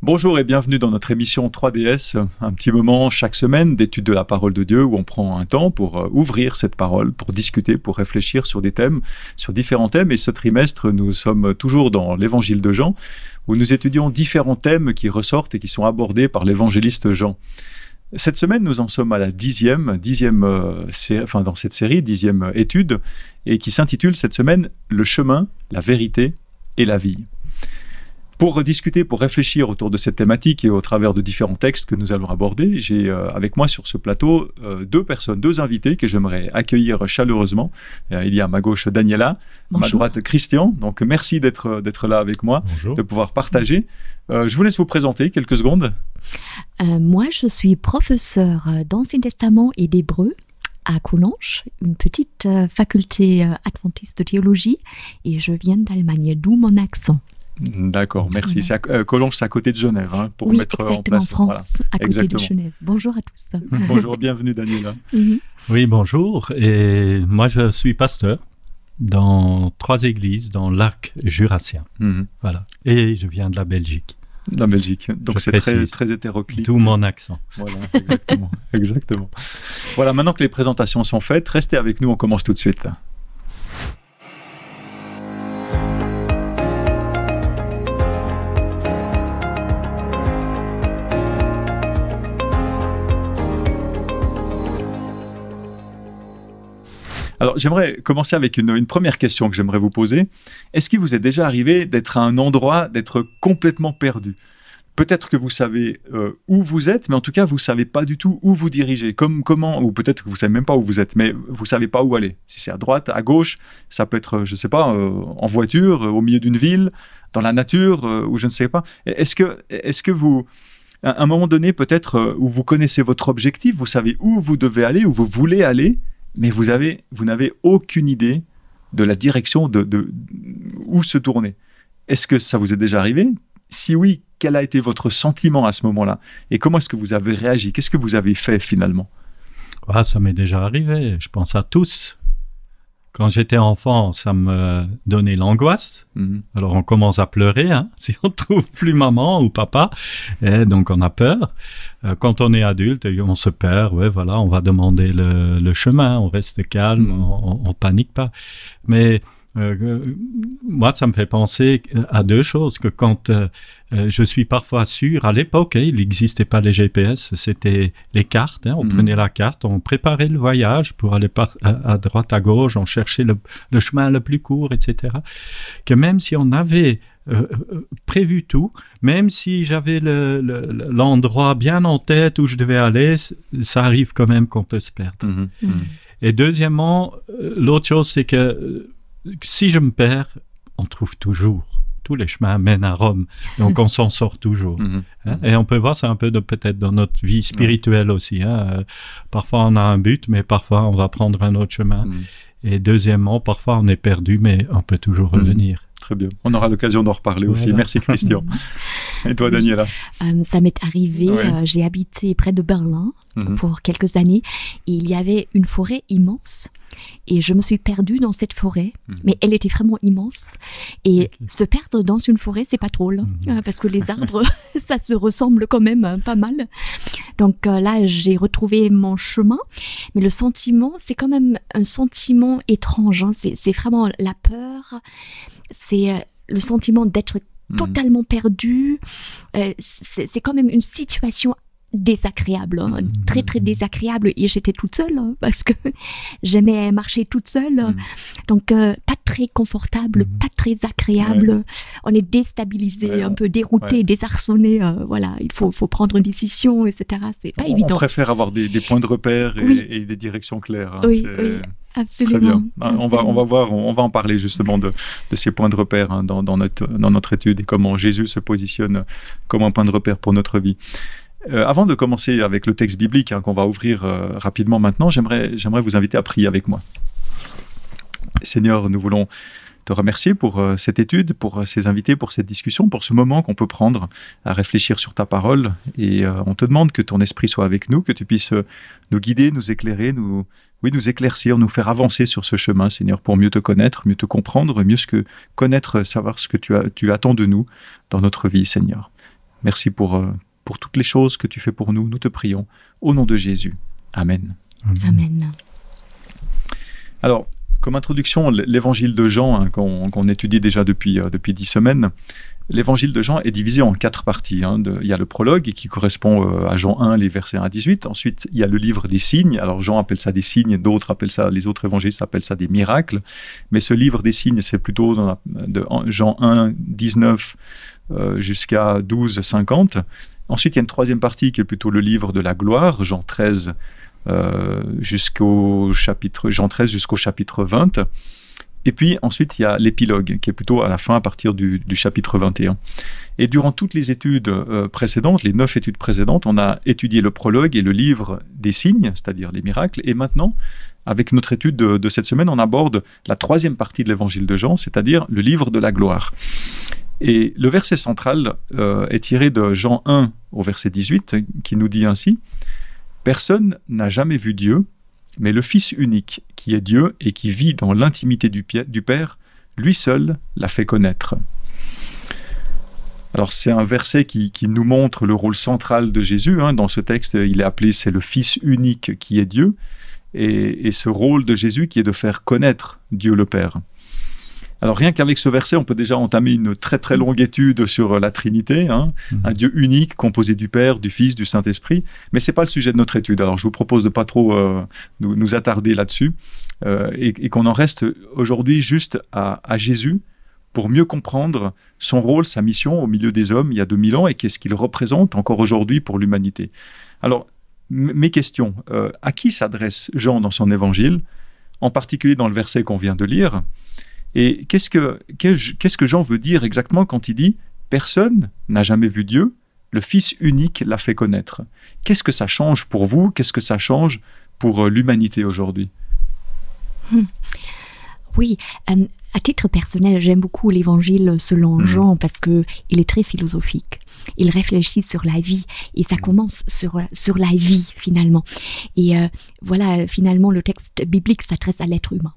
Bonjour et bienvenue dans notre émission 3DS, un petit moment chaque semaine d'étude de la parole de Dieu où on prend un temps pour ouvrir cette parole, pour discuter, pour réfléchir sur des thèmes, sur différents thèmes. Et ce trimestre, nous sommes toujours dans l'évangile de Jean, où nous étudions différents thèmes qui ressortent et qui sont abordés par l'évangéliste Jean. Cette semaine, nous en sommes à la dixième dans cette série, 10e étude, et qui s'intitule cette semaine « Le chemin, la vérité et la vie ». Pour discuter, pour réfléchir autour de cette thématique et au travers de différents textes que nous allons aborder, j'ai avec moi sur ce plateau deux invités que j'aimerais accueillir chaleureusement. Il y a à ma gauche Daniela, à ma droite Christian. Donc merci d'être là avec moi, Bonjour. De pouvoir partager. Je vous laisse vous présenter quelques secondes. Moi, je suis professeure d'Ancien Testament et d'Hébreu à Collonges, une petite faculté adventiste de théologie, et je viens d'Allemagne, d'où mon accent. D'accord, merci. Collonges, c'est à côté de Genève, hein, pour oui, mettre en place. En France, voilà. À côté exactement. De Genève. Bonjour à tous. Bonjour, bienvenue Daniela. Oui, bonjour. Et moi, je suis pasteur dans 3 églises dans l'arc jurassien. Voilà. Et je viens de la Belgique. La Belgique, donc c'est très hétéroclite. Tout mon accent. Voilà, exactement, exactement. Voilà, maintenant que les présentations sont faites, restez avec nous, on commence tout de suite. Alors, j'aimerais commencer avec une première question que j'aimerais vous poser. Est-ce qu'il vous est déjà arrivé d'être à un endroit, d'être complètement perdu ? Peut-être que vous savez où vous êtes, mais en tout cas, vous ne savez pas du tout où vous dirigez. Comment, ou peut-être que vous ne savez même pas où vous êtes, mais vous ne savez pas où aller. Si c'est à droite, à gauche, ça peut être, je ne sais pas, en voiture, au milieu d'une ville, dans la nature, ou je ne sais pas. Est-ce que vous... À un moment donné, peut-être, où vous connaissez votre objectif, vous savez où vous devez aller, où vous voulez aller, mais vous n'avez aucune idée de la direction de où se tourner. Est-ce que ça vous est déjà arrivé ? Si oui, quel a été votre sentiment à ce moment-là ? Et comment est-ce que vous avez réagi ? Qu'est-ce que vous avez fait finalement ? Ça m'est déjà arrivé, je pense à tous. Quand j'étais enfant, ça me donnait l'angoisse. Alors on commence à pleurer, hein, si on ne trouve plus maman ou papa, et donc on a peur. Quand on est adulte, on se perd, voilà, on va demander le chemin, on reste calme, on panique pas. Mais moi, ça me fait penser à 2 choses, que quand je suis parfois sûr, à l'époque, il n'existait pas les GPS, c'était les cartes, on prenait la carte, on préparait le voyage pour aller à droite, à gauche, on cherchait le chemin le plus court, etc. Que même si on avait prévu tout, même si j'avais l'endroit bien en tête où je devais aller, ça arrive quand même qu'on peut se perdre. Et deuxièmement, l'autre chose, c'est que si je me perds, on trouve toujours. Tous les chemins mènent à Rome. Donc, on s'en sort toujours. Et on peut voir ça un peu peut-être dans notre vie spirituelle aussi. Parfois, on a un but, mais parfois, on va prendre un autre chemin. Et deuxièmement, parfois, on est perdu, mais on peut toujours revenir. Très bien. On aura l'occasion d'en reparler aussi. Merci, Christian. Et toi, Daniela ? Ça m'est arrivé. J'ai habité près de Berlin pour quelques années. Et il y avait une forêt immense. Et je me suis perdue dans cette forêt. Mais elle était vraiment immense. Et se perdre dans une forêt, c'est pas drôle. Parce que les arbres, ça se ressemble quand même pas mal. Donc là, j'ai retrouvé mon chemin. Mais le sentiment, c'est quand même un sentiment étrange. C'est vraiment la peur. C'est le sentiment d'être totalement perdu. C'est quand même une situation désagréable, très très désagréable, et j'étais toute seule parce que j'aimais marcher toute seule, donc pas très confortable, pas très agréable. On est déstabilisé, un peu dérouté, désarçonné, voilà, il faut prendre une décision, etc. C'est pas évident. On préfère avoir des points de repère et des directions claires. Oui. Absolument. Très bien. On va en parler justement de ces points de repère dans notre étude et comment Jésus se positionne comme un point de repère pour notre vie. Avant de commencer avec le texte biblique qu'on va ouvrir rapidement maintenant, j'aimerais vous inviter à prier avec moi. Seigneur, nous voulons te remercier pour cette étude, pour ces invités, pour cette discussion, pour ce moment qu'on peut prendre à réfléchir sur ta parole. Et on te demande que ton esprit soit avec nous, que tu puisses nous guider, nous éclairer, nous éclaircir, nous faire avancer sur ce chemin, Seigneur, pour mieux te connaître, mieux te comprendre, mieux connaître, savoir ce que tu attends de nous dans notre vie, Seigneur. Merci pour toutes les choses que tu fais pour nous. Nous te prions au nom de Jésus. Amen. Amen. Alors, comme introduction, l'évangile de Jean, qu'on étudie déjà depuis 10 semaines, l'évangile de Jean est divisé en 4 parties. Il y a le prologue qui correspond à Jean 1, les versets 1 à 18. Ensuite, il y a le livre des signes. Alors, Jean appelle ça des signes, les autres évangélistes appellent ça des miracles. Mais ce livre des signes, c'est plutôt de Jean 1, 19 jusqu'à 12, 50. Ensuite, il y a une troisième partie qui est plutôt le livre de la gloire, Jean 13 jusqu'au chapitre 20. Et puis ensuite, il y a l'épilogue, qui est plutôt à la fin, à partir du chapitre 21. Et durant toutes les études précédentes, les 9 études précédentes, on a étudié le prologue et le livre des signes, c'est-à-dire les miracles. Et maintenant, avec notre étude de cette semaine, on aborde la troisième partie de l'évangile de Jean, c'est-à-dire le livre de la gloire. Et le verset central est tiré de Jean 1 au verset 18, qui nous dit ainsi « Personne n'a jamais vu Dieu, mais le Fils unique, qui est Dieu et qui vit dans l'intimité du Père, lui seul l'a fait connaître. » Alors c'est un verset qui nous montre le rôle central de Jésus. Dans ce texte, il est appelé « c'est le Fils unique qui est Dieu ». Et ce rôle de Jésus qui est de faire connaître Dieu le Père. Alors rien qu'avec ce verset, on peut déjà entamer une très très longue étude sur la Trinité, un Dieu unique composé du Père, du Fils, du Saint-Esprit, mais c'est pas le sujet de notre étude. Alors je vous propose de pas trop nous attarder là-dessus et qu'on en reste aujourd'hui juste à Jésus pour mieux comprendre son rôle, sa mission au milieu des hommes il y a 2000 ans et qu'est-ce qu'il représente encore aujourd'hui pour l'humanité. Alors mes questions, à qui s'adresse Jean dans son évangile, en particulier dans le verset qu'on vient de lire? Et qu'est-ce que Jean veut dire exactement quand il dit « Personne n'a jamais vu Dieu, le Fils unique l'a fait connaître ». Qu'est-ce que ça change pour vous? Qu'est-ce que ça change pour l'humanité aujourd'hui? Oui, à titre personnel, j'aime beaucoup l'évangile selon Jean parce qu'il est très philosophique. Il réfléchit sur la vie et ça commence sur la vie finalement. Et voilà, finalement, le texte biblique s'adresse à l'être humain,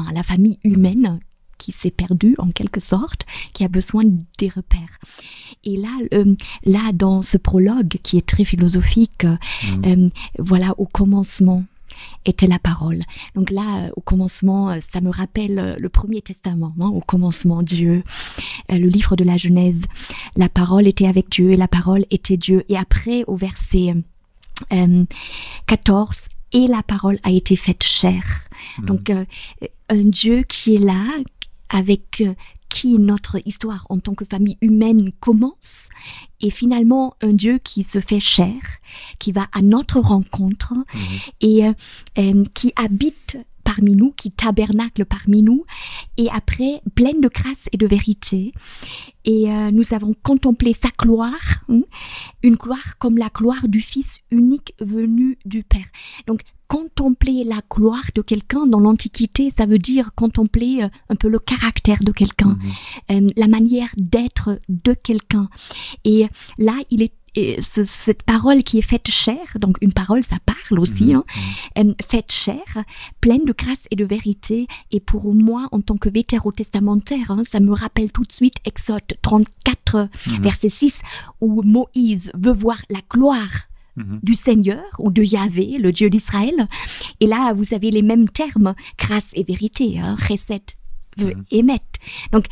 à la famille humaine qui s'est perdue en quelque sorte, qui a besoin des repères. Et là, dans ce prologue qui est très philosophique, voilà, au commencement était la parole. Donc là, au commencement, ça me rappelle le Premier Testament. Au commencement, Dieu, le livre de la Genèse. La parole était avec Dieu et la parole était Dieu. Et après, au verset 14, et la parole a été faite chair. Donc, un Dieu qui est là, avec qui notre histoire en tant que famille humaine commence, et finalement un Dieu qui se fait chair, qui va à notre rencontre et qui habite parmi nous, qui tabernacle parmi nous, et après pleine de grâce et de vérité. Et nous avons contemplé sa gloire, une gloire comme la gloire du Fils unique venu du Père. Donc contempler la gloire de quelqu'un dans l'Antiquité, ça veut dire contempler un peu le caractère de quelqu'un, la manière d'être de quelqu'un. Et là, cette parole qui est faite chair, donc une parole, ça parle aussi, faite chair, pleine de grâce et de vérité. Et pour moi, en tant que vétérotestamentaire, ça me rappelle tout de suite Exode 34, verset 6, où Moïse veut voir la gloire du Seigneur ou de Yahvé, le Dieu d'Israël. Et là, vous avez les mêmes termes, grâce et vérité, chesed, émettre. Donc,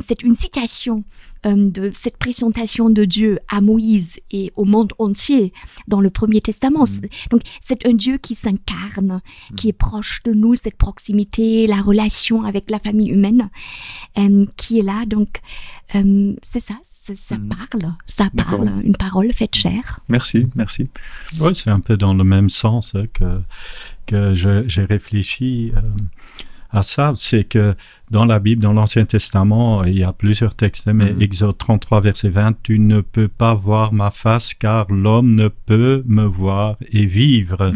c'est une citation de cette présentation de Dieu à Moïse et au monde entier dans le Premier Testament. Donc, c'est un Dieu qui s'incarne, qui est proche de nous, cette proximité, la relation avec la famille humaine, qui est là. Donc, c'est ça. Ça parle, une parole faite chair. Merci. Oui, c'est un peu dans le même sens que j'ai réfléchi à ça. C'est que dans la Bible, dans l'Ancien Testament, il y a plusieurs textes, mais Exode 33, verset 20, « Tu ne peux pas voir ma face, car l'homme ne peut me voir et vivre. »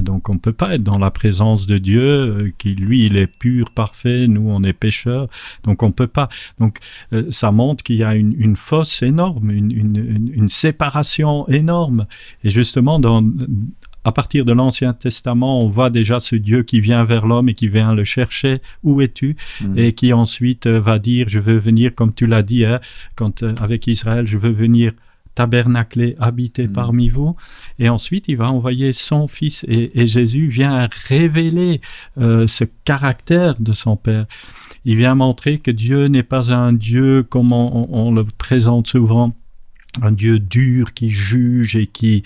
Donc, on ne peut pas être dans la présence de Dieu, qui, lui, il est pur, parfait, nous, on est pécheurs. Donc, on ne peut pas. Donc, ça montre qu'il y a une fosse énorme, une séparation énorme. Et justement, à partir de l'Ancien Testament, on voit déjà ce Dieu qui vient vers l'homme et qui vient le chercher. Où es-tu? Et qui ensuite va dire, je veux venir, comme tu l'as dit, hein, avec Israël, je veux venir tabernacler, habiter parmi vous. Et ensuite, il va envoyer son Fils. Et Jésus vient révéler ce caractère de son Père. Il vient montrer que Dieu n'est pas un Dieu comme on le présente souvent, un Dieu dur qui juge et qui...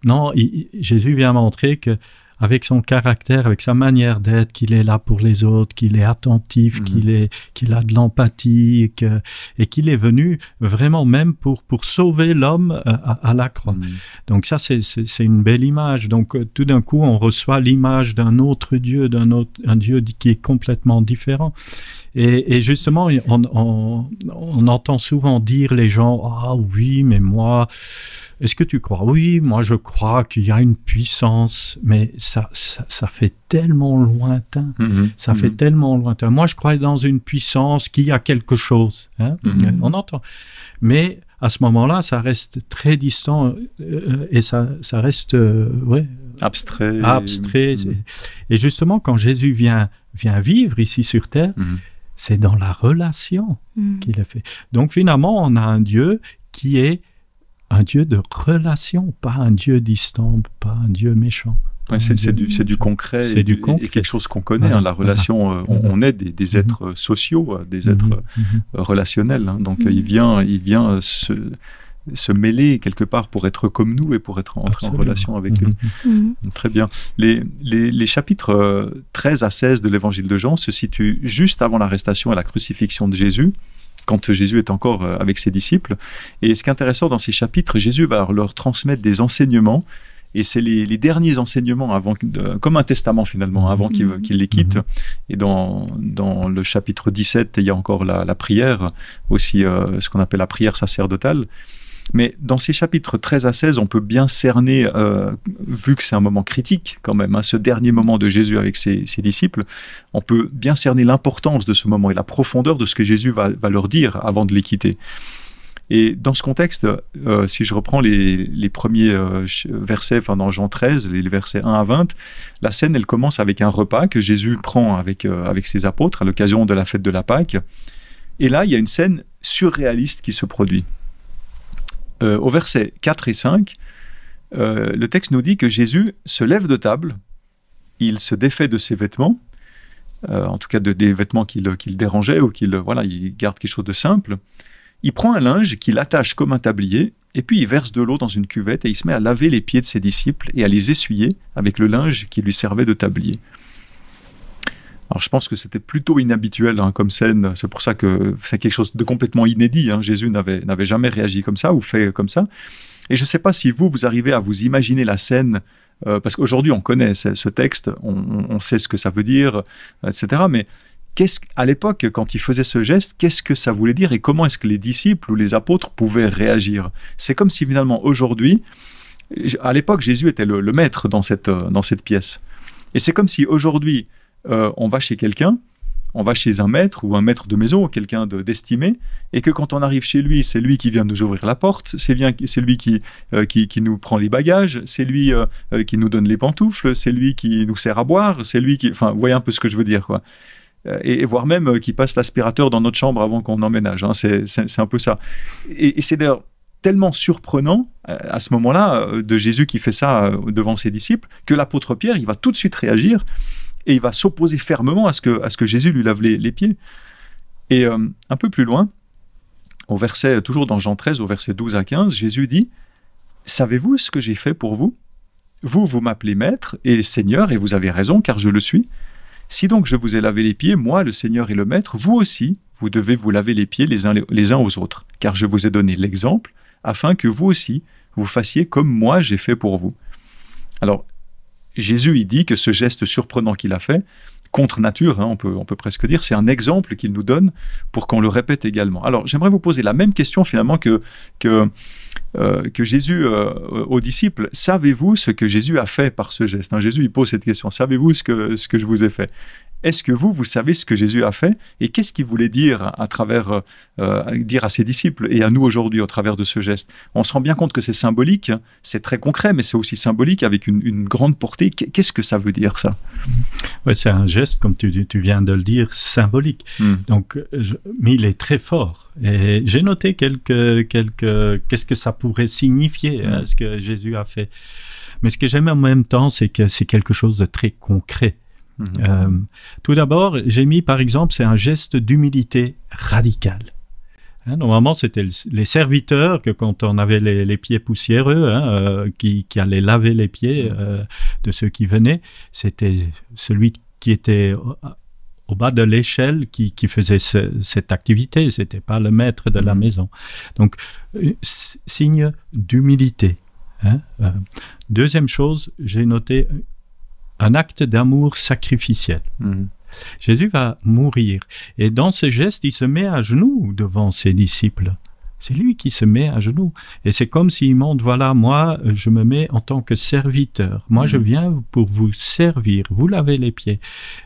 non, Jésus vient montrer que avec son caractère, avec sa manière d'être, qu'il est là pour les autres, qu'il est attentif, qu'il a de l'empathie et qu'il est venu vraiment même pour sauver l'homme à la croix. Donc ça, c'est une belle image. Donc tout d'un coup, on reçoit l'image d'un autre Dieu, un Dieu qui est complètement différent. Et justement, on entend souvent dire les gens, « Ah oui, mais moi... » Est-ce que tu crois? Oui, moi je crois qu'il y a une puissance, mais ça fait tellement lointain. Ça fait tellement lointain. Moi je crois dans une puissance qui a quelque chose. Hein? On entend. Mais à ce moment-là, ça reste très distant et ça reste abstrait. Et justement, quand Jésus vient vivre ici sur terre, c'est dans la relation qu'il est fait. Donc finalement, on a un Dieu qui est un Dieu de relation, pas un Dieu distant, pas un Dieu méchant. Ouais, c'est du concret, et quelque chose qu'on connaît. La relation, on est des êtres sociaux, des êtres relationnels. Hein. Donc il vient se mêler quelque part pour être comme nous et pour entrer en relation avec lui. Très bien. Les chapitres 13 à 16 de l'évangile de Jean se situent juste avant l'arrestation et la crucifixion de Jésus, quand Jésus est encore avec ses disciples. Et ce qui est intéressant dans ces chapitres, Jésus va leur transmettre des enseignements, et c'est les derniers enseignements, comme un testament finalement, avant qu'il les quitte. Et dans le chapitre 17, il y a encore la prière, aussi ce qu'on appelle la prière sacerdotale. Mais dans ces chapitres 13 à 16, on peut bien cerner, vu que c'est un moment critique quand même, hein, ce dernier moment de Jésus avec ses disciples, on peut bien cerner l'importance de ce moment et la profondeur de ce que Jésus va leur dire avant de les quitter. Et dans ce contexte, si je reprends les premiers versets dans Jean 13, les versets 1 à 20, la scène, elle commence avec un repas que Jésus prend avec ses apôtres à l'occasion de la fête de la Pâque. Et là, il y a une scène surréaliste qui se produit. Au verset 4 et 5, le texte nous dit que Jésus se lève de table, il se défait de ses vêtements, en tout cas des vêtements qui le dérangeaient ou il garde quelque chose de simple. Il prend un linge qu'il attache comme un tablier et puis il verse de l'eau dans une cuvette et il se met à laver les pieds de ses disciples et à les essuyer avec le linge qui lui servait de tablier. Alors je pense que c'était plutôt inhabituel comme scène, c'est pour ça que c'est quelque chose de complètement inédit. Jésus n'avait jamais réagi comme ça ou fait comme ça. Et je ne sais pas si vous arrivez à vous imaginer la scène, parce qu'aujourd'hui on connaît ce texte, on sait ce que ça veut dire, etc. Mais à l'époque, quand il faisait ce geste, qu'est-ce que ça voulait dire et comment est-ce que les disciples ou les apôtres pouvaient réagir? C'est comme si finalement aujourd'hui, à l'époque Jésus était le maître dans cette pièce. Et c'est comme si aujourd'hui, on va chez quelqu'un, on va chez un maître ou un maître de maison, quelqu'un d'estimé, et que quand on arrive chez lui, c'est lui qui vient nous ouvrir la porte, c'est lui qui nous prend les bagages, c'est lui qui nous donne les pantoufles, c'est lui qui nous sert à boire, c'est lui qui... Enfin, vous voyez un peu ce que je veux dire, quoi. Et voire même qui passe l'aspirateur dans notre chambre avant qu'on emménage. Hein, c'est un peu ça. Et c'est d'ailleurs tellement surprenant à ce moment-là de Jésus qui fait ça devant ses disciples que l'apôtre Pierre, il va tout de suite réagir et il va s'opposer fermement à ce que Jésus lui lave les pieds. Et un peu plus loin, toujours dans Jean 13, au verset 12 à 15, Jésus dit « Savez-vous ce que j'ai fait pour vous ? Vous m'appelez maître et Seigneur, et vous avez raison, car je le suis. Si donc je vous ai lavé les pieds, moi, le Seigneur et le Maître, vous aussi, vous devez vous laver les pieds les uns aux autres, car je vous ai donné l'exemple, afin que vous aussi, vous fassiez comme moi j'ai fait pour vous. » Alors, Jésus, il dit que ce geste surprenant qu'il a fait, contre nature, on peut presque dire, c'est un exemple qu'il nous donne pour qu'on le répète également. Alors, j'aimerais vous poser la même question finalement que Jésus aux disciples. Savez-vous ce que Jésus a fait par ce geste? Jésus, il pose cette question. Savez-vous ce que je vous ai fait? est-ce que vous savez ce que Jésus a fait et qu'est-ce qu'il voulait dire à travers, dire à ses disciples et à nous aujourd'hui au travers de ce geste? On se rend bien compte que c'est symbolique, c'est très concret, mais c'est aussi symbolique avec une grande portée. Qu'est-ce que ça veut dire, ça? Ouais, c'est un geste, comme tu viens de le dire, symbolique. Donc, mais il est très fort. Et j'ai noté qu'est-ce que ça pourrait signifier, ce que Jésus a fait. Mais ce que j'aime en même temps, c'est que c'est quelque chose de très concret. Tout d'abord, j'ai mis par exemple, c'est un geste d'humilité radicale. Normalement, c'était les serviteurs que quand on avait les pieds poussiéreux, qui allaient laver les pieds de ceux qui venaient, c'était celui qui était au bas de l'échelle qui faisait cette activité. C'était pas le maître de la maison. Donc, signe d'humilité. Deuxième chose, j'ai noté un acte d'amour sacrificiel. Jésus va mourir. Et dans ce geste, il se met à genoux devant ses disciples. C'est lui qui se met à genoux. Et c'est comme s'il montre, voilà, moi, je me mets en tant que serviteur. Moi, je viens pour vous servir, vous laver les pieds.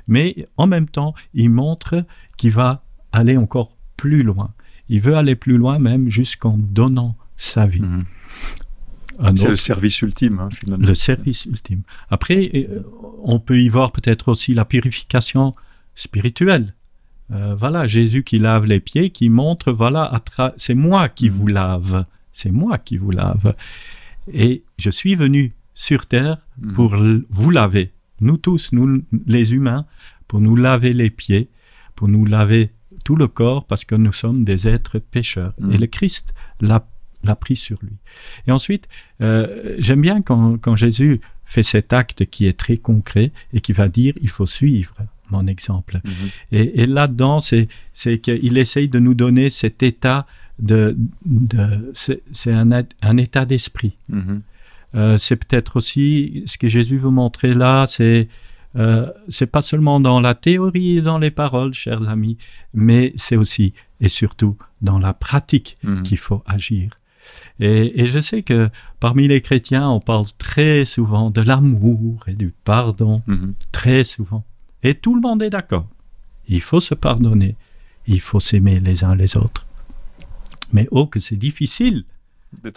Mais en même temps, il montre qu'il va aller encore plus loin. Il veut aller plus loin même jusqu'en donnant sa vie. C'est le service ultime, finalement. Le service ultime. Après, on peut y voir peut-être aussi la purification spirituelle. Voilà, Jésus qui lave les pieds, qui montre, voilà, c'est moi qui vous lave. C'est moi qui vous lave. Et je suis venu sur terre pour vous laver. Nous tous, nous les humains, pour nous laver les pieds, pour nous laver tout le corps, parce que nous sommes des êtres pécheurs. Et le Christ l'a pris sur lui. Et ensuite, j'aime bien quand Jésus fait cet acte qui est très concret et qui va dire, il faut suivre mon exemple. Et là-dedans, c'est qu'il essaye de nous donner cet état c'est un état d'esprit. C'est peut-être aussi, ce que Jésus veut montrer là, c'est pas seulement dans la théorie et dans les paroles, chers amis, mais c'est aussi et surtout dans la pratique qu'il faut agir. Et je sais que parmi les chrétiens, on parle très souvent de l'amour et du pardon, très souvent. Et tout le monde est d'accord. Il faut se pardonner, il faut s'aimer les uns les autres. Mais oh, que c'est difficile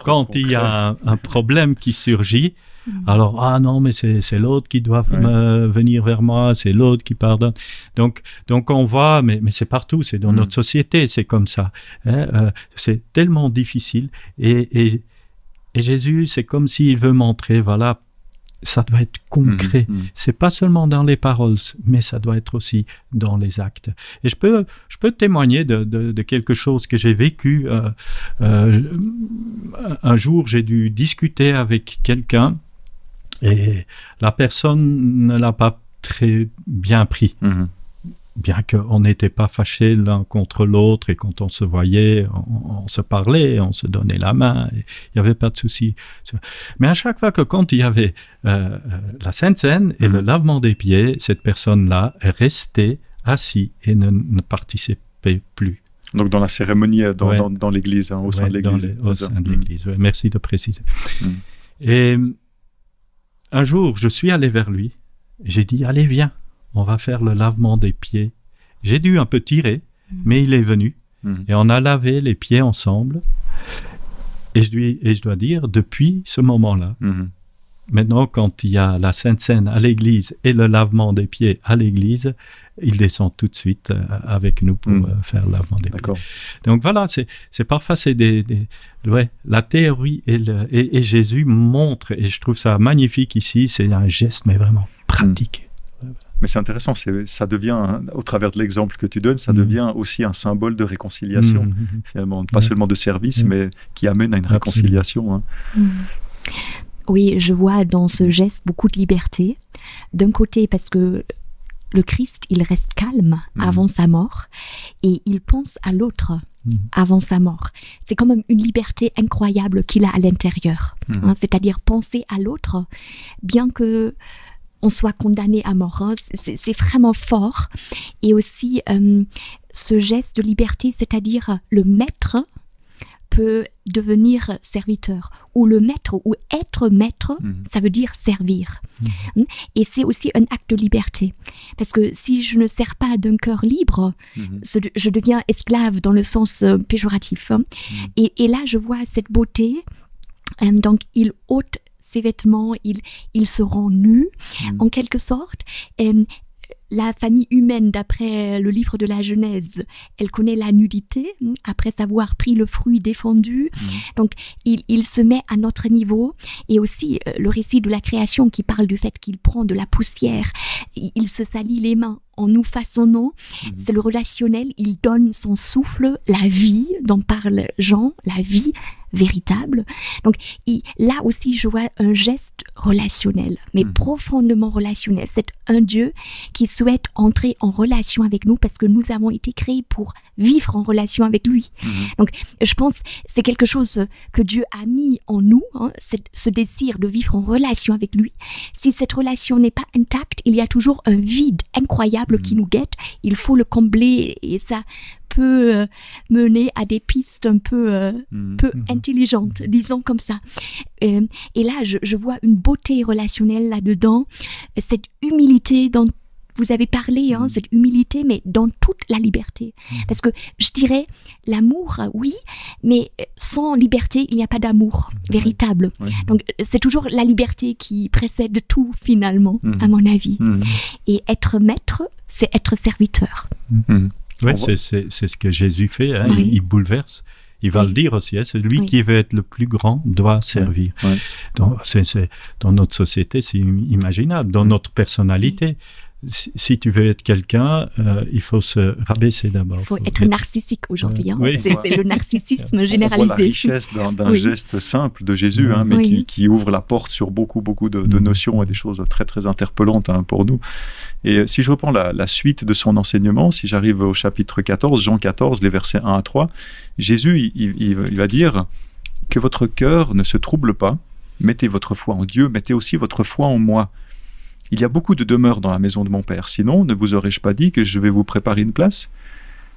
quand il y a un problème qui surgit. Alors, ah non, mais c'est l'autre qui doit venir vers moi, c'est l'autre qui pardonne. Donc on voit, mais c'est partout, c'est dans notre société, c'est comme ça. C'est tellement difficile. Et Jésus, c'est comme s'il veut montrer, voilà, ça doit être concret. C'est pas seulement dans les paroles, mais ça doit être aussi dans les actes. Et je peux témoigner de quelque chose que j'ai vécu. Un jour, j'ai dû discuter avec quelqu'un et la personne ne l'a pas très bien pris. Bien qu'on n'était pas fâchés l'un contre l'autre et quand on se voyait, on se parlait, on se donnait la main, il n'y avait pas de souci. Mais à chaque fois que quand il y avait la Sainte Seine et le lavement des pieds, cette personne-là restait assise et ne participait plus. Donc dans la cérémonie, dans l'église, au sein de l'église. Au sein de l'église, merci de préciser. Et un jour, je suis allé vers lui, et j'ai dit, allez, viens. On va faire le lavement des pieds. J'ai dû un peu tirer, mais il est venu. Et on a lavé les pieds ensemble. Et je dois dire, depuis ce moment-là, maintenant, quand il y a la Sainte Seine à l'église et le lavement des pieds à l'église, il descend tout de suite avec nous pour faire le lavement des pieds. Donc voilà, c'est parfois la théorie et Jésus montre, et je trouve ça magnifique ici, c'est un geste, mais vraiment pratique. Mais c'est intéressant, ça devient, au travers de l'exemple que tu donnes, ça devient aussi un symbole de réconciliation, finalement. Pas seulement de service, mais qui amène à une réconciliation. Oui, je vois dans ce geste beaucoup de liberté. D'un côté, parce que le Christ, il reste calme avant sa mort et il pense à l'autre avant sa mort. C'est quand même une liberté incroyable qu'il a à l'intérieur. C'est-à-dire penser à l'autre, bien que on soit condamné à mort. C'est vraiment fort. Et aussi, ce geste de liberté, c'est-à-dire le maître peut devenir serviteur. Ou le maître, ou être maître, ça veut dire servir. Et c'est aussi un acte de liberté. Parce que si je ne sers pas d'un cœur libre, je deviens esclave dans le sens péjoratif. Et là, je vois cette beauté. Donc, il ôte ses vêtements, il se rend nu, en quelque sorte. La famille humaine, d'après le livre de la Genèse, elle connaît la nudité, après avoir pris le fruit défendu. Donc, il se met à notre niveau. Et aussi, le récit de la création qui parle du fait qu'il prend de la poussière, il se salit les mains en nous façonnant. C'est le relationnel, il donne son souffle, la vie dont parle Jean, la vie véritable. Donc là aussi, je vois un geste relationnel, mais profondément relationnel. C'est un Dieu qui souhaite entrer en relation avec nous parce que nous avons été créés pour vivre en relation avec lui. Donc, je pense que c'est quelque chose que Dieu a mis en nous, ce désir de vivre en relation avec lui. Si cette relation n'est pas intacte, il y a toujours un vide incroyable qui nous guette. Il faut le combler et ça peut mener à des pistes un peu intelligentes, disons comme ça. Et là, je vois une beauté relationnelle là-dedans, cette humilité dont vous avez parlé, cette humilité, mais dans toute la liberté. Parce que je dirais, l'amour, oui, mais sans liberté, il n'y a pas d'amour véritable. Donc, c'est toujours la liberté qui précède tout, finalement, à mon avis. Et être maître, c'est être serviteur. Oui, c'est ce que Jésus fait, il bouleverse. Il va le dire aussi, celui qui veut être le plus grand doit servir. Dans notre société, c'est imaginable, dans notre personnalité. Si tu veux être quelqu'un, il faut se rabaisser d'abord. Il faut être narcissique aujourd'hui. C'est le narcissisme généralisé. On voit la richesse d'un geste simple de Jésus, mais qui ouvre la porte sur beaucoup de notions et des choses très, très interpellantes pour nous. Et si je reprends la suite de son enseignement, si j'arrive au chapitre 14, Jean 14, les versets 1 à 3, Jésus, il va dire que votre cœur ne se trouble pas, mettez votre foi en Dieu, mettez aussi votre foi en moi. Il y a beaucoup de demeures dans la maison de mon Père. Sinon, ne vous aurais-je pas dit que je vais vous préparer une place?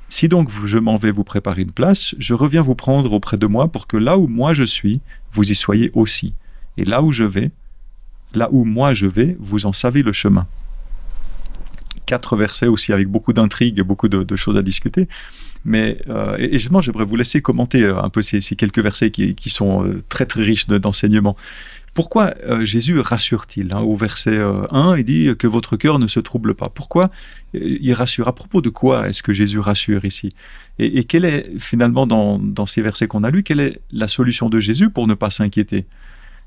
Si donc je m'en vais vous préparer une place, je reviens vous prendre auprès de moi pour que là où moi je suis, vous y soyez aussi. Et là où moi je vais, vous en savez le chemin. 4 versets aussi avec beaucoup d'intrigues et beaucoup de choses à discuter. Mais et justement, j'aimerais vous laisser commenter un peu ces quelques versets qui sont très très riches d'enseignements. Pourquoi Jésus rassure-t-il au verset 1, il dit que votre cœur ne se trouble pas. Pourquoi il rassure? À propos de quoi est-ce que Jésus rassure ici? Et quelle est finalement dans ces versets qu'on a lus, quelle est la solution de Jésus pour ne pas s'inquiéter?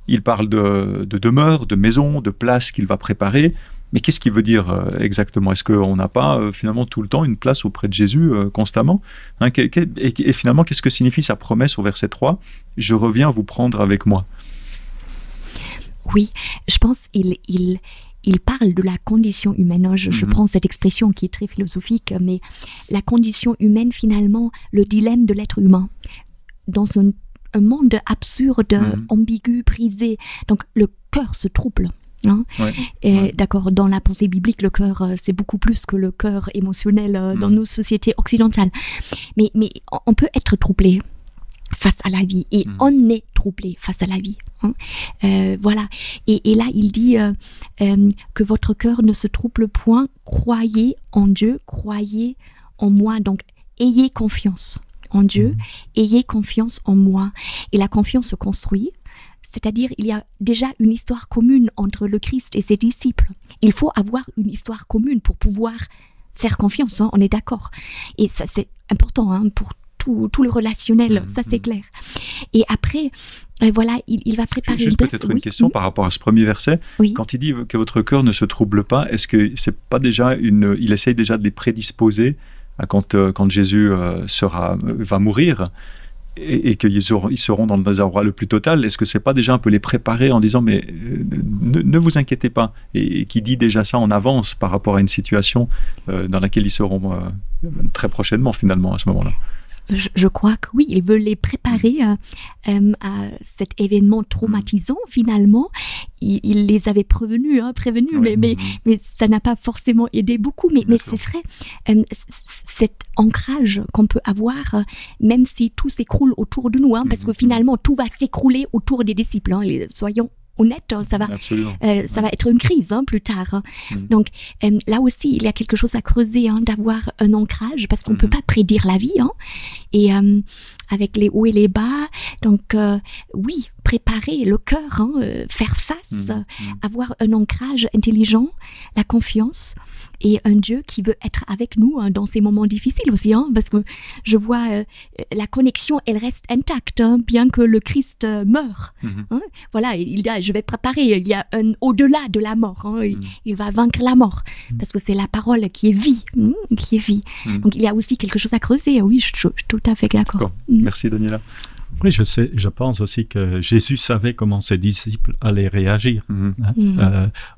Il parle de demeure, de maison, de place qu'il va préparer. Mais qu'est-ce qu'il veut dire exactement? Est-ce qu'on n'a pas finalement tout le temps une place auprès de Jésus constamment? Et finalement, qu'est-ce que signifie sa promesse au verset 3? Je reviens vous prendre avec moi. Oui, je pense qu'il parle de la condition humaine. Je prends cette expression qui est très philosophique, mais la condition humaine, finalement, le dilemme de l'être humain. Dans un monde absurde, ambigu, brisé, donc le cœur se trouble. D'accord, dans la pensée biblique, le cœur, c'est beaucoup plus que le cœur émotionnel dans nos sociétés occidentales. Mais on peut être troublé face à la vie, et on est troublé face à la vie. Voilà. Et là, il dit que votre cœur ne se trouble point, croyez en Dieu, croyez en moi. Donc, ayez confiance en Dieu, ayez confiance en moi. Et la confiance se construit. C'est-à-dire, il y a déjà une histoire commune entre le Christ et ses disciples. Il faut avoir une histoire commune pour pouvoir faire confiance, on est d'accord. Et ça, c'est important pour tout le relationnel, ça c'est clair. Et après, voilà, il va préparer juste une place. Peut-être une question par rapport à ce premier verset. Quand il dit que votre cœur ne se trouble pas, est-ce que c'est pas déjà il essaye déjà de les prédisposer à quand Jésus va mourir et qu'ils seront dans le désarroi le plus total? Est-ce que c'est pas déjà un peu les préparer en disant mais ne vous inquiétez pas, et qui dit déjà ça en avance par rapport à une situation dans laquelle ils seront très prochainement finalement à ce moment-là? Je crois que oui, il veut les préparer à cet événement traumatisant finalement. Il les avait prévenus, mais ça n'a pas forcément aidé beaucoup. Mais c'est vrai, cet ancrage qu'on peut avoir, même si tout s'écroule autour de nous, parce que finalement, tout va s'écrouler autour des disciples. Soyons honnête, ça va être une crise plus tard. Donc là aussi, il y a quelque chose à creuser, d'avoir un ancrage, parce qu'on ne peut pas prédire la vie. Et avec les hauts et les bas, donc oui, préparer le cœur, faire face, avoir un ancrage intelligent, la confiance, et un Dieu qui veut être avec nous dans ces moments difficiles aussi, parce que je vois la connexion, elle reste intacte, bien que le Christ meure. Voilà, je vais préparer, il y a un au-delà de la mort, il va vaincre la mort, parce que c'est la parole qui est vie, Donc il y a aussi quelque chose à creuser, oui, je suis tout à fait d'accord. Merci Daniela. Oui, je pense aussi que Jésus savait comment ses disciples allaient réagir.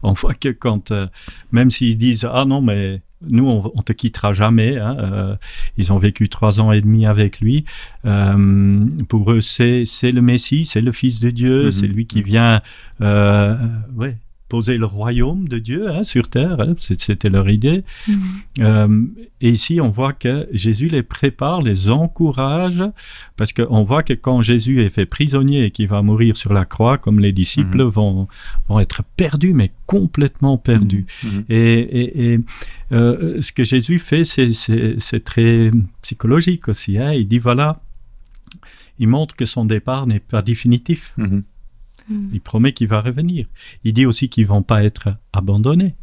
On voit que quand, même s'ils disent « Ah non, mais nous, on te quittera jamais », ils ont vécu 3 ans et demi avec lui. Pour eux, c'est le Messie, c'est le Fils de Dieu, c'est lui qui vient poser le royaume de Dieu sur terre, c'était leur idée. Et ici, on voit que Jésus les prépare, les encourage, parce qu'on voit que quand Jésus est fait prisonnier et qu'il va mourir sur la croix, comme les disciples vont être perdus, mais complètement perdus. Et ce que Jésus fait, c'est très psychologique aussi. Il dit, voilà, il montre que son départ n'est pas définitif. Il promet qu'il va revenir. Il dit aussi qu'ils ne vont pas être abandonnés.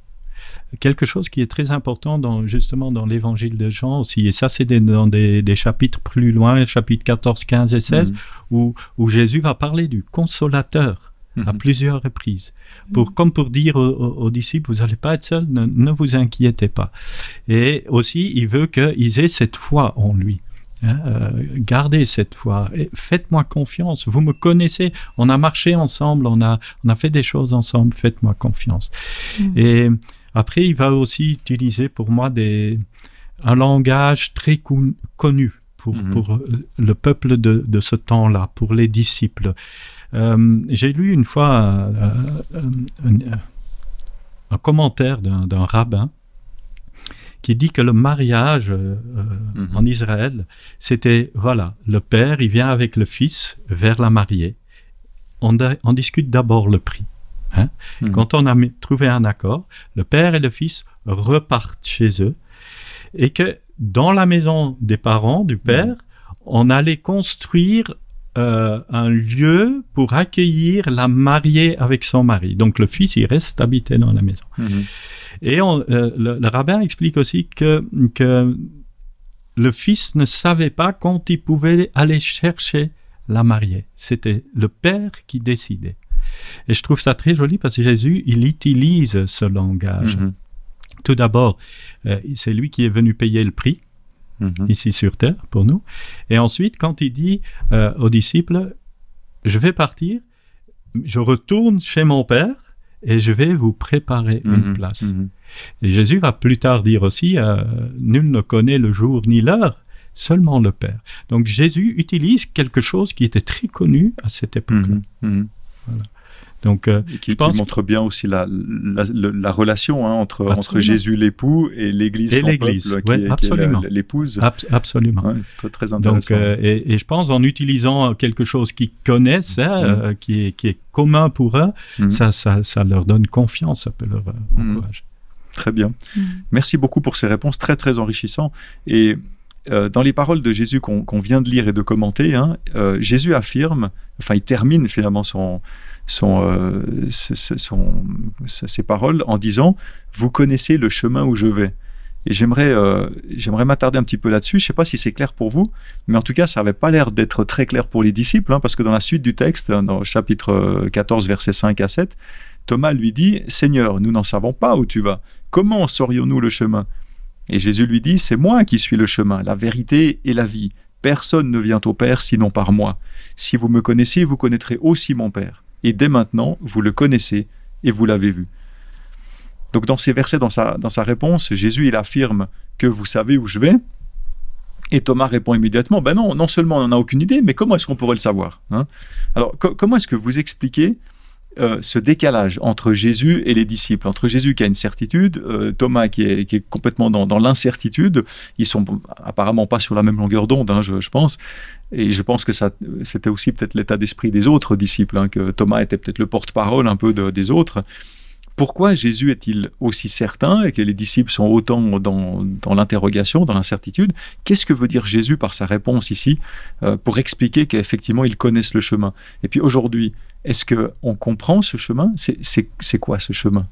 Quelque chose qui est très important justement dans l'évangile de Jean aussi, et ça c'est dans des chapitres plus loin, chapitres 14, 15 et 16, où Jésus va parler du consolateur à plusieurs reprises, comme pour dire aux disciples, vous n'allez pas être seuls, ne vous inquiétez pas. Et aussi, il veut qu'ils aient cette foi en lui. Gardez cette foi, faites-moi confiance, vous me connaissez, on a marché ensemble, on a fait des choses ensemble, faites-moi confiance. Et après, il va aussi utiliser pour moi un langage très connu pour le peuple de ce temps-là, pour les disciples. J'ai lu une fois un commentaire d'un rabbin qui dit que le mariage en Israël, c'était, voilà, le père, il vient avec le fils vers la mariée. On discute d'abord le prix. Quand on a trouvé un accord, le père et le fils repartent chez eux, et que dans la maison des parents, du père, on allait construire un lieu pour accueillir la mariée avec son mari. Donc le fils, il reste habité dans la maison. Et le rabbin explique aussi que le fils ne savait pas quand il pouvait aller chercher la mariée. C'était le père qui décidait. Et je trouve ça très joli parce que Jésus, il utilise ce langage. Tout d'abord, c'est lui qui est venu payer le prix, ici sur terre, pour nous. Et ensuite, quand il dit aux disciples, je vais partir, je retourne chez mon père, et je vais vous préparer une place. Et Jésus va plus tard dire aussi, nul ne connaît le jour ni l'heure, seulement le Père. Donc Jésus utilise quelque chose qui était très connu à cette époque-là. Voilà. Donc, et qui montre bien aussi la relation entre Jésus l'époux et l'Église, son peuple, qui est l'épouse. Absolument. Ouais, très, très intéressant. Donc, et je pense en utilisant quelque chose qu'ils connaissent, qui est commun pour eux, ça leur donne confiance, ça peut leur encourager. Très bien. Merci beaucoup pour ces réponses très, très enrichissantes. Et dans les paroles de Jésus qu'on vient de lire et de commenter, Jésus affirme, enfin il termine finalement ses paroles en disant « Vous connaissez le chemin où je vais ». Et j'aimerais m'attarder un petit peu là-dessus. Je ne sais pas si c'est clair pour vous, mais en tout cas, ça n'avait pas l'air d'être très clair pour les disciples, parce que dans la suite du texte, dans chapitre 14, versets 5 à 7, Thomas lui dit « Seigneur, nous n'en savons pas où tu vas. Comment saurions-nous le chemin ?» Et Jésus lui dit « C'est moi qui suis le chemin, la vérité et la vie. Personne ne vient au Père sinon par moi. Si vous me connaissez, vous connaîtrez aussi mon Père. Et dès maintenant, vous le connaissez et vous l'avez vu. » Donc dans ces versets, dans sa réponse, Jésus il affirme que vous savez où je vais. Et Thomas répond immédiatement, ben non seulement on n'en a aucune idée, mais comment est-ce qu'on pourrait le savoir, Alors comment est-ce que vous expliquez ce décalage entre Jésus et les disciples, entre Jésus qui a une certitude, Thomas qui est complètement dans l'incertitude. Ils sont apparemment pas sur la même longueur d'onde, hein, je pense. Et je pense que c'était aussi peut-être l'état d'esprit des autres disciples, hein, que Thomas était peut-être le porte-parole un peu des autres. Pourquoi Jésus est-il aussi certain et que les disciples sont autant dans l'interrogation, dans l'incertitude? Qu'est-ce que veut dire Jésus par sa réponse ici pour expliquer qu'effectivement ils connaissent le chemin? Et puis aujourd'hui, est-ce qu'on comprend ce chemin? C'est quoi ce chemin?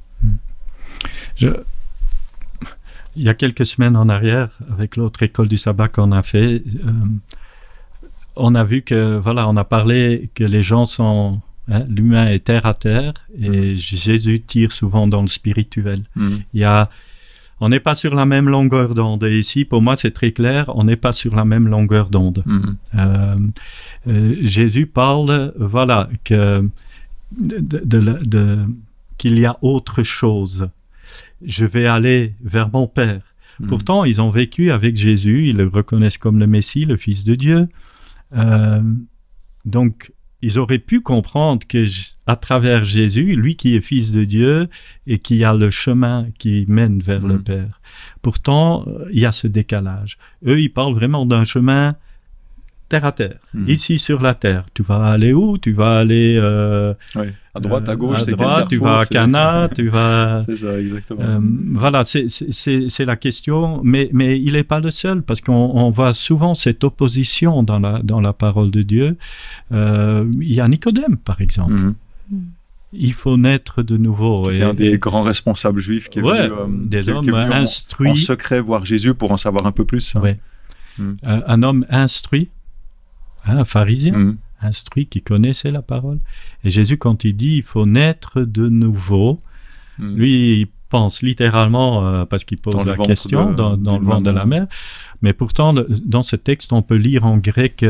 Il y a quelques semaines en arrière, avec l'autre école du sabbat qu'on a fait, on a vu que, voilà, on a parlé que les gens sont... l'humain est terre à terre et Jésus tire souvent dans le spirituel. On n'est pas sur la même longueur d'onde. Et ici, pour moi, c'est très clair, on n'est pas sur la même longueur d'onde. Jésus parle, voilà, qu'il y a autre chose. Je vais aller vers mon Père. Pourtant, ils ont vécu avec Jésus, ils le reconnaissent comme le Messie, le Fils de Dieu. Donc, ils auraient pu comprendre que à travers Jésus, lui qui est Fils de Dieu et qui a le chemin qui mène vers le Père. Pourtant, il y a ce décalage. Eux, ils parlent vraiment d'un chemin terre à terre, ici sur la terre. Tu vas aller où? Tu vas aller à droite, à gauche, à droite, tu vas à Cana, tu vas... C'est ça, exactement. Voilà, c'est la question, mais il n'est pas le seul, parce qu'on voit souvent cette opposition dans la parole de Dieu. Il y a Nicodème, par exemple. Il faut naître de nouveau. C'était un des grands responsables juifs qui est venu, des hommes instruits en secret voir Jésus pour en savoir un peu plus. Un homme instruit, un pharisien instruit qui connaissait la parole. Et Jésus, quand il dit il faut naître de nouveau, lui, il pense littéralement, parce qu'il pose la question, dans le ventre de la mère. Mais pourtant, dans ce texte, on peut lire en grec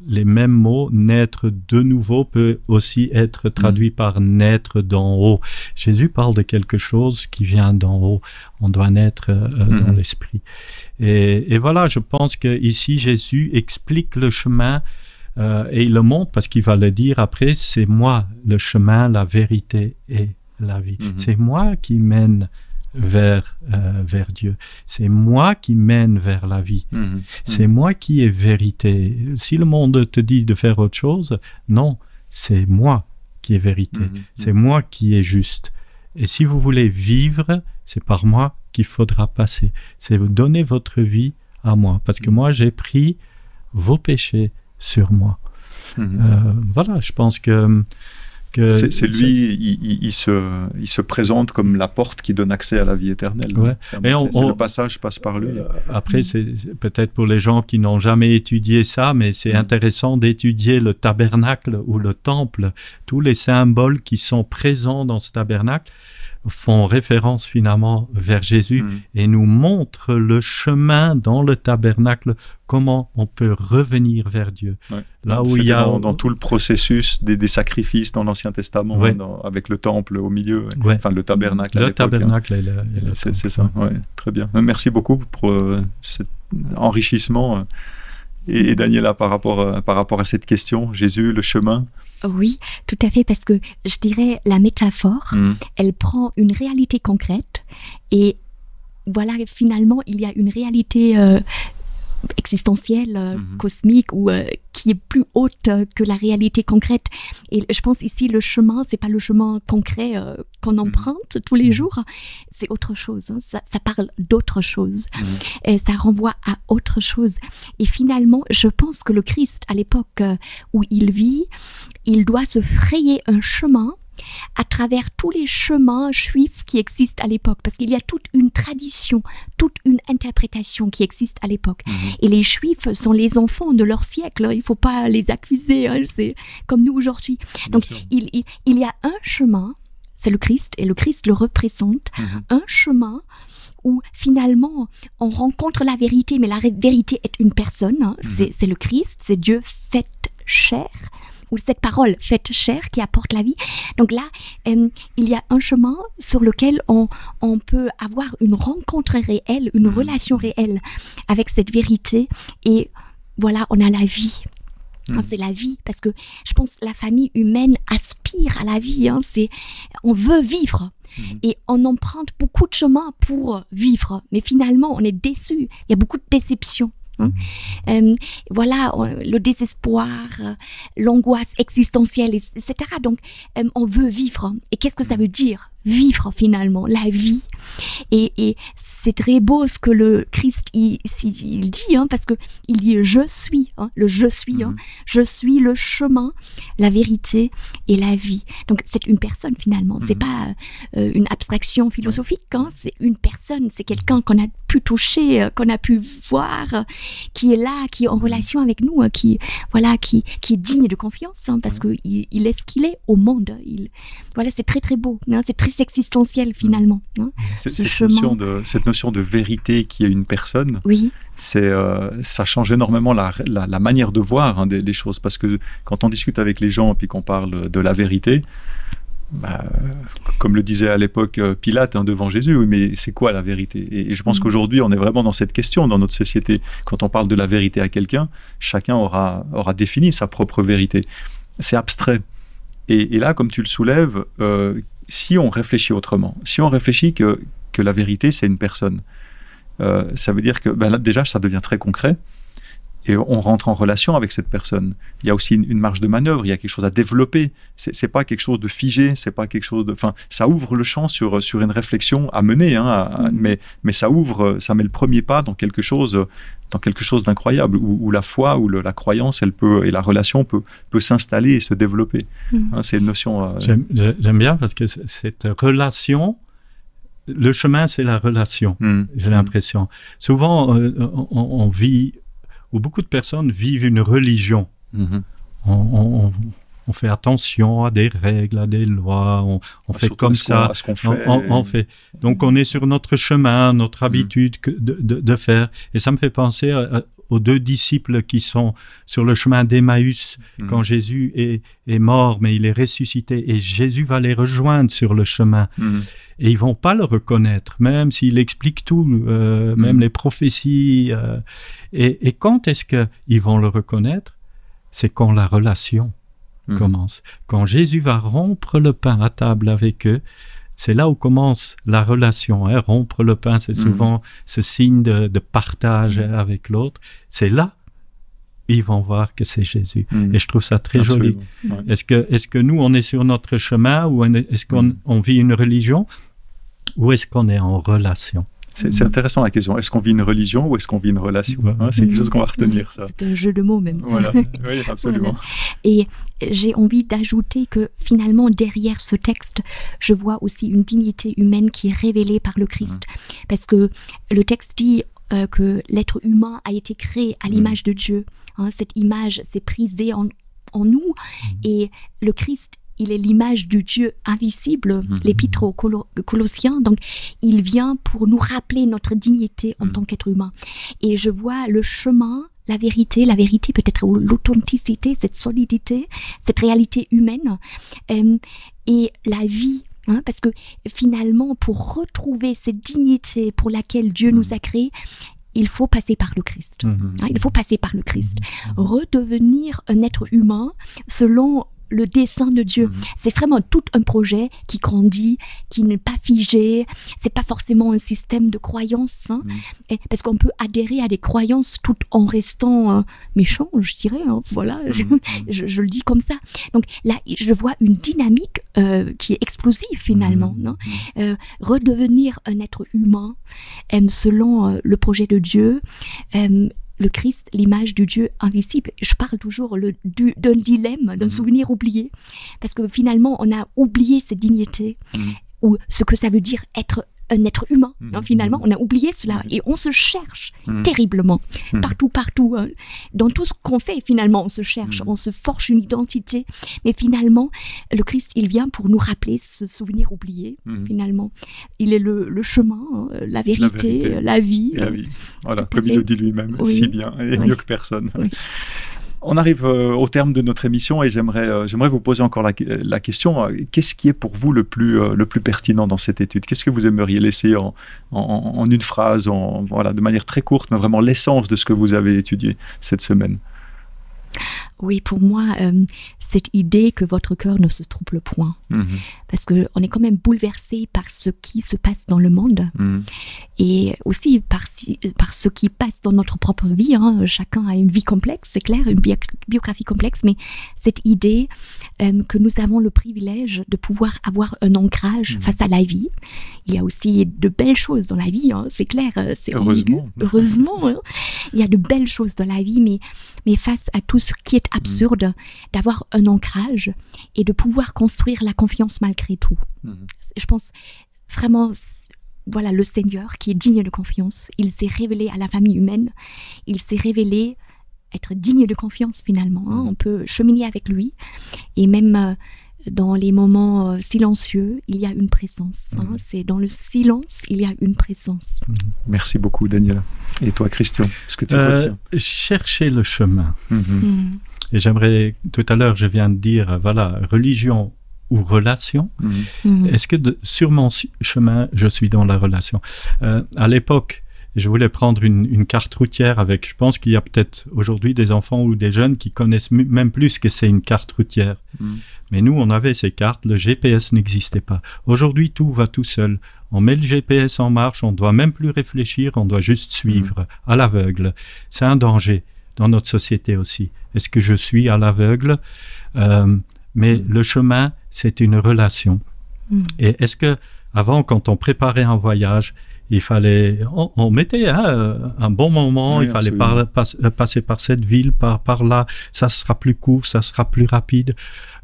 les mêmes mots. Naître de nouveau peut aussi être traduit par naître d'en haut. Jésus parle de quelque chose qui vient d'en haut. On doit naître dans l'esprit. Et voilà, je pense qu'ici, Jésus explique le chemin et il le montre parce qu'il va le dire après, c'est moi le chemin, la vérité et la vie. C'est moi qui mène vers Dieu. C'est moi qui mène vers la vie. C'est moi qui est vérité. Si le monde te dit de faire autre chose, non, c'est moi qui est vérité. C'est moi qui est juste. Et si vous voulez vivre, c'est par moi qu'il faudra passer. C'est vous donner votre vie à moi. Parce que moi, j'ai pris vos péchés sur moi. Voilà, je pense que c'est lui, il se présente comme la porte qui donne accès à la vie éternelle. Le passage passe par lui. Après, c'est peut-être pour les gens qui n'ont jamais étudié ça, mais c'est intéressant d'étudier le tabernacle ou le temple. Tous les symboles qui sont présents dans ce tabernacle font référence finalement vers Jésus et nous montrent le chemin dans le tabernacle, comment on peut revenir vers Dieu. Là où il y a dans tout le processus des sacrifices dans l'Ancien Testament, avec le temple au milieu, enfin le tabernacle. Le tabernacle, c'est ça. Très bien. Merci beaucoup pour cet enrichissement. Et Daniela, par rapport à cette question, Jésus, le chemin. Oui, tout à fait, parce que je dirais la métaphore, elle prend une réalité concrète et voilà, finalement, il y a une réalité existentielle, cosmique ou qui est plus haute que la réalité concrète. Et je pense ici, le chemin, c'est pas le chemin concret qu'on emprunte tous les jours, c'est autre chose. Hein. Ça parle d'autre chose. Et ça renvoie à autre chose. Et finalement, je pense que le Christ, à l'époque où il vit, il doit se frayer un chemin à travers tous les chemins juifs qui existent à l'époque, parce qu'il y a toute une tradition, toute une interprétation qui existe à l'époque. Et les juifs sont les enfants de leur siècle, il ne faut pas les accuser, hein, c'est comme nous aujourd'hui. Donc il y a un chemin, c'est le Christ, et le Christ le représente, un chemin où finalement on rencontre la vérité, mais la vérité est une personne, hein, c'est le Christ, c'est Dieu fait chair, ou cette parole faite chair qui apporte la vie. Donc là, il y a un chemin sur lequel on peut avoir une rencontre réelle, une relation réelle avec cette vérité. Et voilà, on a la vie. C'est la vie, parce que je pense que la famille humaine aspire aboutir à la vie. Hein. On veut vivre. Et on emprunte beaucoup de chemin pour vivre. Mais finalement, on est déçu. Il y a beaucoup de déception. Voilà, le désespoir, l'angoisse existentielle, etc. Donc, on veut vivre. Et qu'est-ce que ça veut dire, vivre finalement, la vie? Et c'est très beau ce que le Christ il dit, hein, parce qu'il dit « je suis hein, », le « je suis hein, »,« je suis le chemin, la vérité et la vie ». Donc, c'est une personne finalement, c'est pas une abstraction philosophique, hein, c'est une personne, c'est quelqu'un qu'on a pu toucher, qu'on a pu voir, qui est là, qui est en relation avec nous, qui est digne de confiance, hein, parce qu'il est ce qu'il est au monde. Voilà, c'est très très beau, hein, c'est très existentiel finalement. Hein, cette notion de vérité qui est une personne, oui. Ça change énormément la manière de voir hein, des choses, parce que quand on discute avec les gens et puis qu'on parle de la vérité, comme le disait à l'époque Pilate hein, devant Jésus, oui, mais c'est quoi la vérité? Et je pense qu'aujourd'hui, on est vraiment dans cette question dans notre société. Quand on parle de la vérité à quelqu'un, chacun aura défini sa propre vérité. C'est abstrait. Et là, comme tu le soulèves, si on réfléchit autrement, si on réfléchit que la vérité, c'est une personne, ça veut dire que là, déjà, ça devient très concret. Et on rentre en relation avec cette personne. Il y a aussi une marge de manœuvre, il y a quelque chose à développer. C'est pas quelque chose de figé, c'est pas quelque chose de... Enfin, ça ouvre le champ sur une réflexion à mener, hein, mais ça ouvre, ça met le premier pas dans quelque chose d'incroyable, où la foi, où la croyance, et la relation peut s'installer et se développer. Hein, c'est une notion... J'aime bien parce que cette relation... Le chemin, c'est la relation, j'ai l'impression. Souvent, on vit... où beaucoup de personnes vivent une religion. On fait attention à des règles, à des lois, on fait comme ça. On fait. Donc on est sur notre chemin, notre habitude de faire. Et ça me fait penser aux deux disciples qui sont sur le chemin d'Emmaüs, quand Jésus est mort, mais il est ressuscité. Et Jésus va les rejoindre sur le chemin. Et ils vont pas le reconnaître, même s'il explique tout, même les prophéties. Et quand est-ce qu'ils vont le reconnaître? C'est quand la relation commence. Quand Jésus va rompre le pain à table avec eux, c'est là où commence la relation. Hein. Rompre le pain, c'est souvent ce signe de partage avec l'autre. C'est là ils vont voir que c'est Jésus. Et je trouve ça très joli. Ouais. Est-ce que nous, on est sur notre chemin, ou est-ce qu'on vit une religion, ou est-ce qu'on est en relation? C'est intéressant la question. Est-ce qu'on vit une religion ou est-ce qu'on vit une relation? C'est quelque chose qu'on va retenir, ça. C'est un jeu de mots même. Voilà. Oui, absolument. Voilà. Et j'ai envie d'ajouter que finalement, derrière ce texte, je vois aussi une dignité humaine qui est révélée par le Christ. Parce que le texte dit que l'être humain a été créé à l'image de Dieu. Hein, cette image s'est prisée en nous. Et le Christ, il est l'image du Dieu invisible, l'épître aux Colossiens. Donc, il vient pour nous rappeler notre dignité en tant qu'être humain. Et je vois le chemin, la vérité peut-être l'authenticité, cette solidité, cette réalité humaine et la vie. Hein, parce que finalement, pour retrouver cette dignité pour laquelle Dieu nous a créés, il faut passer par le Christ. Il faut passer par le Christ. Redevenir un être humain selon le dessein de Dieu. C'est vraiment tout un projet qui grandit, qui n'est pas figé. C'est pas forcément un système de croyances, hein, parce qu'on peut adhérer à des croyances tout en restant méchant, je dirais. Hein, voilà, je le dis comme ça. Donc là, je vois une dynamique qui est explosive finalement. Non, redevenir un être humain selon le projet de Dieu. Le Christ, l'image du Dieu invisible. Je parle toujours d'un dilemme, d'un souvenir oublié. Parce que finalement, on a oublié cette dignité, ou ce que ça veut dire être un être humain. Hein, finalement, on a oublié cela. Et on se cherche terriblement. Partout. Hein. Dans tout ce qu'on fait, finalement, on se cherche. On se forge une identité. Mais finalement, le Christ, il vient pour nous rappeler ce souvenir oublié. Finalement, il est le chemin, hein, la vérité, la vie. Et la vie. Voilà, comme il le dit lui-même, si bien, et mieux que personne. Oui. On arrive au terme de notre émission et j'aimerais vous poser encore la question. Qu'est-ce qui est pour vous le plus pertinent dans cette étude? Qu'est-ce que vous aimeriez laisser en une phrase, de manière très courte, mais vraiment l'essence de ce que vous avez étudié cette semaine? Oui, pour moi, cette idée que votre cœur ne se trouble point. Parce qu'on est quand même bouleversé par ce qui se passe dans le monde et aussi par ce qui passe dans notre propre vie. Hein. Chacun a une vie complexe, c'est clair, une biographie complexe, mais cette idée que nous avons le privilège de pouvoir avoir un ancrage face à la vie. Il y a aussi de belles choses dans la vie, hein, c'est clair. C'est heureusement. Heureusement, hein. Il y a de belles choses dans la vie, mais face à tout ce qui est absurde, d'avoir un ancrage et de pouvoir construire la confiance malgré tout. Je pense vraiment, voilà, le Seigneur qui est digne de confiance, il s'est révélé à la famille humaine, il s'est révélé être digne de confiance finalement. Hein. On peut cheminer avec lui et même dans les moments silencieux, il y a une présence. Hein. C'est dans le silence, il y a une présence. Merci beaucoup, Daniela. Et toi, Christian, est-ce que tu retiens? Chercher le chemin. Et j'aimerais, tout à l'heure, je viens de dire, voilà, religion ou relation. Est-ce que sur mon chemin, je suis dans la relation? À l'époque, je voulais prendre une carte routière avec, je pense qu'il y a peut-être aujourd'hui des enfants ou des jeunes qui connaissent même plus ce que c'est une carte routière. Mais nous, on avait ces cartes, le GPS n'existait pas. Aujourd'hui, tout va tout seul. On met le GPS en marche, on ne doit même plus réfléchir, on doit juste suivre à l'aveugle. C'est un danger dans notre société aussi. Est-ce que je suis à l'aveugle? Mais le chemin, c'est une relation. Et est-ce que avant, quand on préparait un voyage, il fallait, on mettait un bon moment, il fallait passer par cette ville, par là, ça sera plus court, ça sera plus rapide.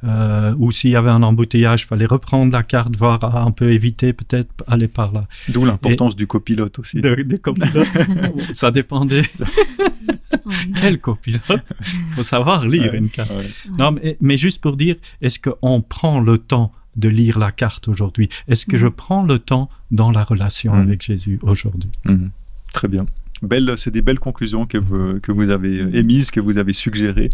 Ou s'il y avait un embouteillage, il fallait reprendre la carte, voir un peu éviter, peut-être aller par là. D'où l'importance du copilote aussi. Des copilotes, ça dépendait. Quel copilote? Il faut savoir lire une carte. Non, mais juste pour dire, est-ce qu'on prend le temps de lire la carte aujourd'hui? Est-ce que je prends le temps dans la relation avec Jésus aujourd'hui? Très bien. C'est des belles conclusions que vous avez émises, que vous avez suggérées.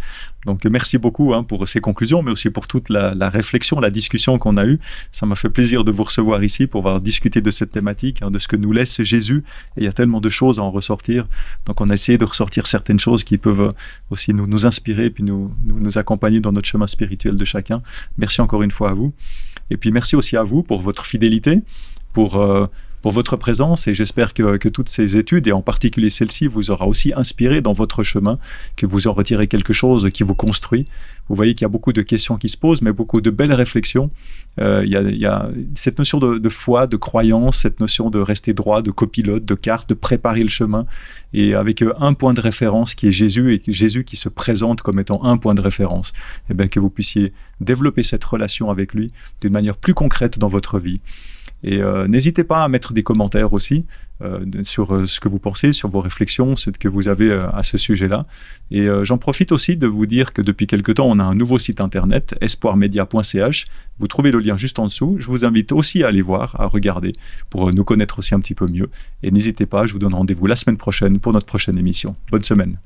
Donc, merci beaucoup pour ces conclusions, mais aussi pour toute la réflexion, la discussion qu'on a eue. Ça m'a fait plaisir de vous recevoir ici pour pouvoir discuter de cette thématique, de ce que nous laisse Jésus. Et il y a tellement de choses à en ressortir. Donc, on a essayé de ressortir certaines choses qui peuvent aussi nous inspirer et puis nous accompagner dans notre chemin spirituel de chacun. Merci encore une fois à vous. Et puis, merci aussi à vous pour votre fidélité, pour votre présence, et j'espère que toutes ces études, et en particulier celle-ci, vous aura aussi inspiré dans votre chemin, que vous en retirez quelque chose qui vous construit. Vous voyez qu'il y a beaucoup de questions qui se posent, mais beaucoup de belles réflexions. Il y a cette notion de foi, de croyance, cette notion de rester droit, de copilote, de carte, de préparer le chemin, et avec un point de référence qui est Jésus, et Jésus qui se présente comme étant un point de référence. Et bien que vous puissiez développer cette relation avec lui d'une manière plus concrète dans votre vie. Et n'hésitez pas à mettre des commentaires aussi sur ce que vous pensez, sur vos réflexions, ce que vous avez à ce sujet-là. Et j'en profite aussi de vous dire que depuis quelque temps, on a un nouveau site internet, espoirmedia.ch. Vous trouvez le lien juste en dessous. Je vous invite aussi à aller voir, à regarder, pour nous connaître aussi un petit peu mieux. Et n'hésitez pas, je vous donne rendez-vous la semaine prochaine pour notre prochaine émission. Bonne semaine.